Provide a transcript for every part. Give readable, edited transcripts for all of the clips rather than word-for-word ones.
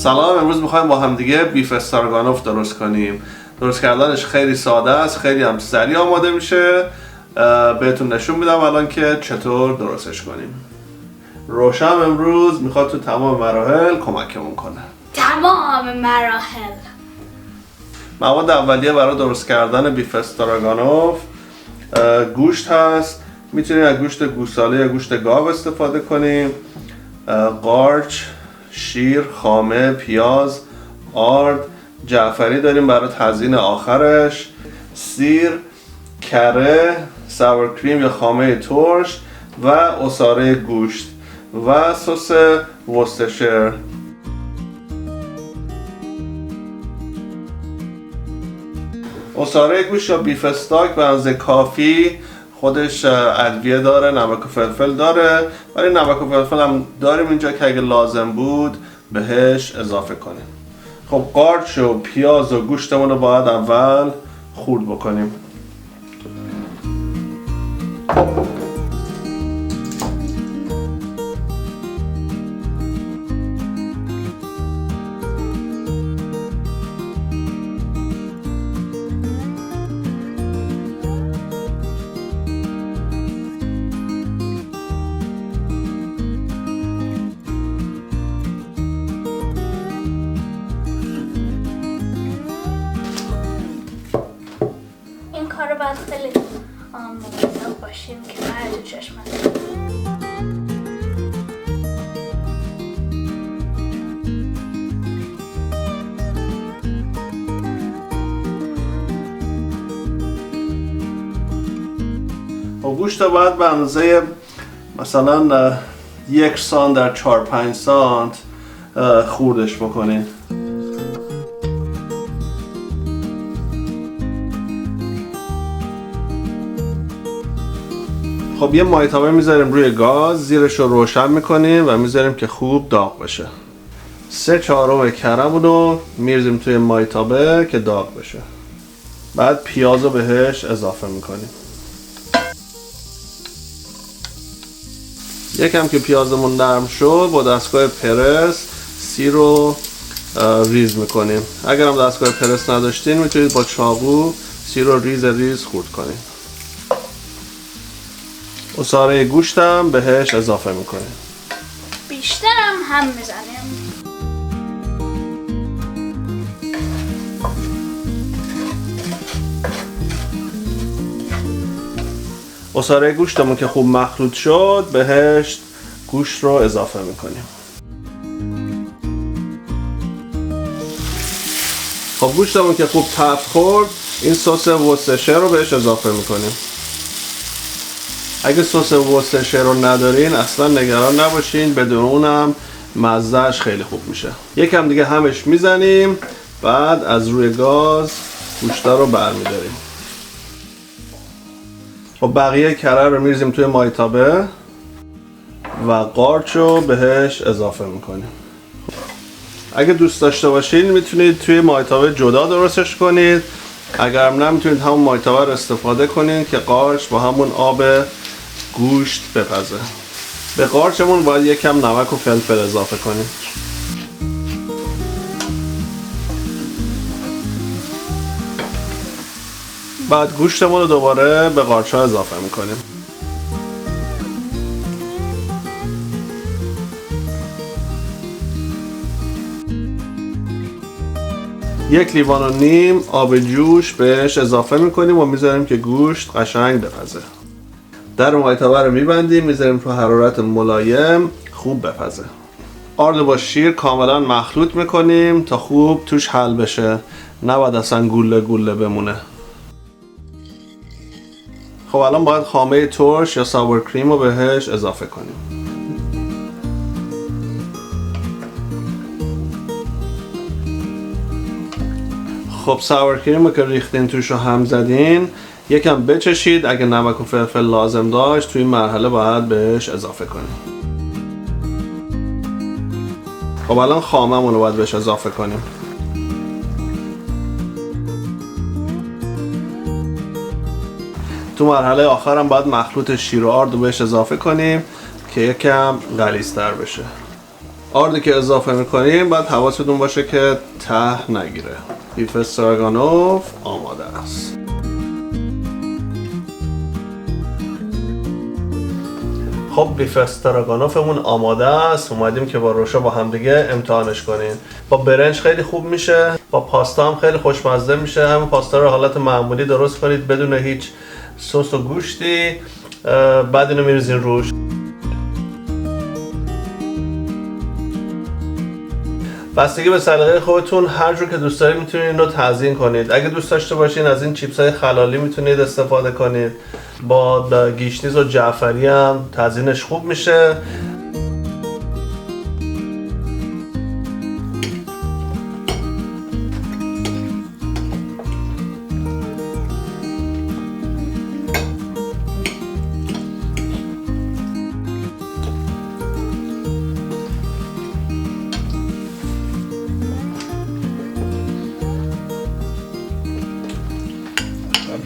سلام، امروز میخوایم با هم دیگه بیف استراگانوف درست کنیم. درست کردنش خیلی ساده است، خیلی هم سریع آماده میشه. بهتون نشون میدم الان که چطور درستش کنیم. روشن امروز میخواد تو تمام مراحل کمکمون کنه. تمام مراحل. مواد اولیه برای درست کردن بیف استراگانوف گوشت هست. میتونیم از گوشت گوساله یا گوشت گاو استفاده کنیم. قارچ، شیر، خامه، پیاز، آرد، جعفری داریم برای تزیین آخرش، سیر، کره، ساور کریم یا خامه ترش و عصاره گوشت و سس ورستشر. عصاره گوشت یا بیف استاک به اندازه کافی خودش ادویه داره، نمک و فلفل داره، ولی نمک و فلفل هم داریم اینجا که اگه لازم بود بهش اضافه کنیم. خب قارچ و پیاز و گوشتمون رو باید اول خورد بکنیم. این کار رو باید خیلی مواظب باشیم که نره تو چشمت. گوشت رو باید به اندازه مثلا 1 سانت در 4-5 سانت خوردش بکنید. خب یه مایتابه میذاریم روی گاز، زیرش رو روشن میکنیم و میذاریم که خوب داغ بشه. 3/4 کرم رو میریزیم توی مایتابه که داغ بشه. بعد پیاز رو بهش اضافه میکنیم. یکم که پیازمون نرم شد با دستگاه پرس سیر رو ریز میکنیم. اگر هم دستگاه پرس نداشتین میتونید با چاقو سیر رو ریز ریز خورد کنیم. عصاره گوشتم بهش اضافه میکنیم. بیشترم هم میزنیم. عصاره گوشتمون که خوب مخلوط شد بهش گوشت رو اضافه میکنیم. خب گوشتمون که خوب تفت خورد این سس ورستشر رو بهش اضافه میکنیم. اگه سس ورستشر رو ندارین اصلا نگران نباشین، بدون اونم مزهش خیلی خوب میشه. یکم دیگه همش میزنیم، بعد از روی گاز گوشتا رو برمیداریم. خب بقیه کره رو میریزیم توی مایتابه و قارچ رو بهش اضافه میکنیم. اگه دوست داشته باشین میتونید توی مایتابه جدا درستش کنید، اگر نه میتونید همون مایتابه رو استفاده کنید که قارچ با همون آب گوشت بپزه. به قارچمون باید یکم نمک و فلفل اضافه کنیم. بعد گوشتمون رو دوباره به قارچ ها اضافه میکنیم. یک لیوان و نیم آب جوش بهش اضافه میکنیم و میذاریم که گوشت قشنگ بپزه. در مایتابه رو میبندیم، میذاریم تو حرارت ملایم خوب بپزه. آرد با شیر کاملا مخلوط میکنیم تا خوب توش حل بشه، نباید اصلا گوله گوله بمونه. خب الان باید خامه ترش یا ساور کریم رو بهش اضافه کنیم. خب ساور کریم رو که ریختین توش رو هم زدین یکم بچشید، اگه نمک و فلفل لازم داشت توی این مرحله باید بهش اضافه کنیم. خب الان خاممون رو باید بهش اضافه کنیم. تو مرحله آخر هم باید مخلوط شیر و آرد رو بهش اضافه کنیم که یکم غلیظ‌تر بشه. آردی که اضافه میکنیم باید حواستون باشه که ته نگیره. بیف استراگانوف آماده است. خب بیف استراگانوفمون آماده است. اومدیم که با روشا با هم دیگه امتحانش کنیم. با برنج خیلی خوب میشه، با پاستا هم خیلی خوشمزه میشه. همین پاستا رو حالت معمولی درست کنید بدون هیچ سس و گوشتی، بعد اینو میریزین روش. بستگی به سلیقه خودتون، هر جور که دوست دارید میتونید این رو تزیین کنید. اگه دوست داشته باشین از این چیپس های خلالی میتونید استفاده کنید. با گیشنیز و جعفری هم تزیینش خوب میشه.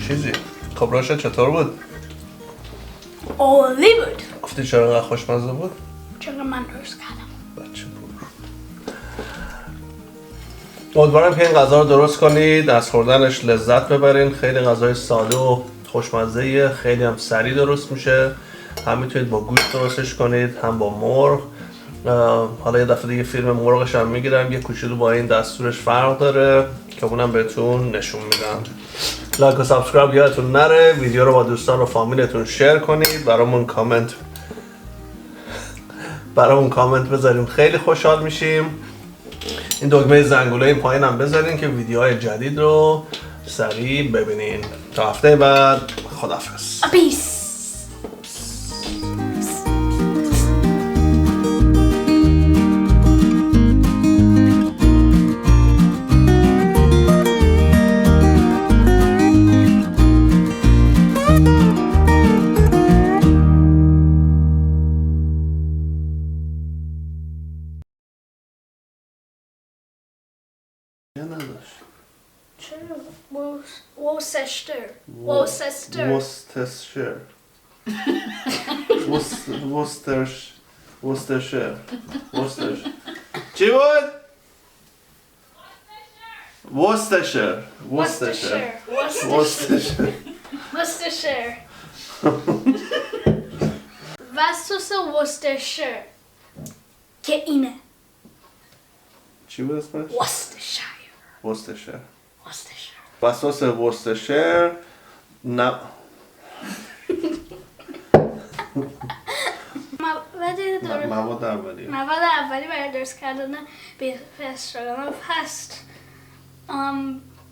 چیزی خب روشا چطور بود؟ عالی بود. گفتی چرا انقدر خوشمزه بود؟ چون من درست کردم. بچه پور. امیدوارم که این غذا رو درست کنید، از خوردنش لذت ببرین. خیلی غذای ساده و خوشمزه‌ایه، خیلی هم سریع درست میشه. هم میتونید با گوشت درستش کنید، هم با مرغ. حالا یه دفعه دیگه فیلم مرغش هم میگیرم، یه کوچولو با این دستورش فرق داره که اونم بهتون نشون میدم. لایک و سابسکرایب یادتون نره، ویدیو رو با دوستان و فامیلتون شیر کنید، برامون کامنت بذاریم، خیلی خوشحال میشیم. این دکمه زنگوله این پایین هم بذارین که ویدیوهای جدید رو سریع ببینین. تا هفته بعد، خداحافظ. پیس. Worcestershire. چی بود؟ Worcestershire. و سس Worcestershire که اینه. چی بود اسمش؟ Worcestershire. و سس ورستشر مواد اولی برای درست کردن بیف استراگانوف هست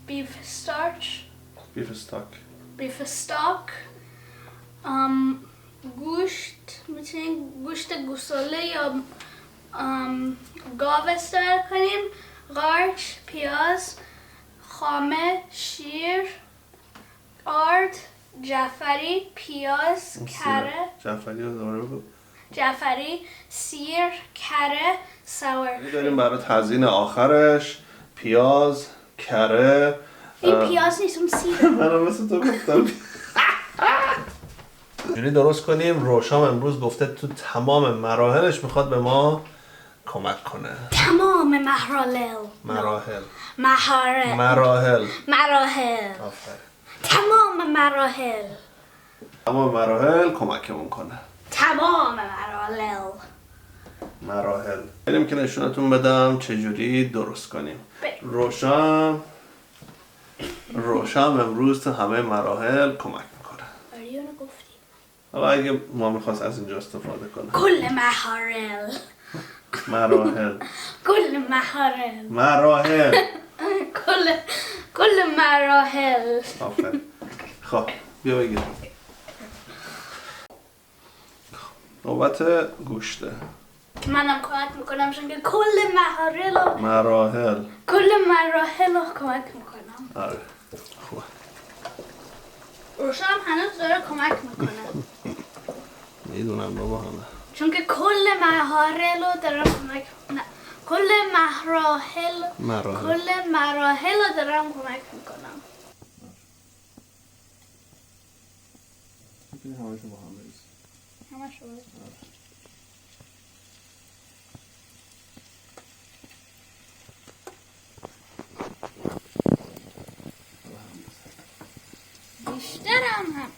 بیف استاک، گوشت، میتونین گوشت گوساله یا گاو استفاده کنیم، قارچ، پیاز، خامه، شیر، آرد، جعفری، پیاز، کره، جعفری، سیر، کره، ساور. داریم برای تزیین آخرش پیاز، کره. این پیاز نیست، اون سیره. منم مثل تو گفتم. جوری درست کنیم. روشام امروز گفته تو تمام مراحلش میخواد به ما کمک کنه. تمام مراحل. آفرین. تمام مراحل کمکمون کنه. تمام مراحل. بریم که نشونتون بدم چجوری درست کنیم. روشام امروز تو همه مراحل کمک میکنه. اونو گفتی. حالا اگه ما میخواست از اینجا استفاده کنه. کل مراحل. آفرین. خب بیا بگیر. نوبت گوشته. منم کمک میکنم چون که کل مراحل رو کمک میکنم. آره خوبه. روشم هنوز داره کمک میکنه. میدونم بابا همه. چون که کل مراحل رو دارم کمک کل مراحل رو دارم کمک میکنم. همشو با هم بریز. همشو بیشترم هم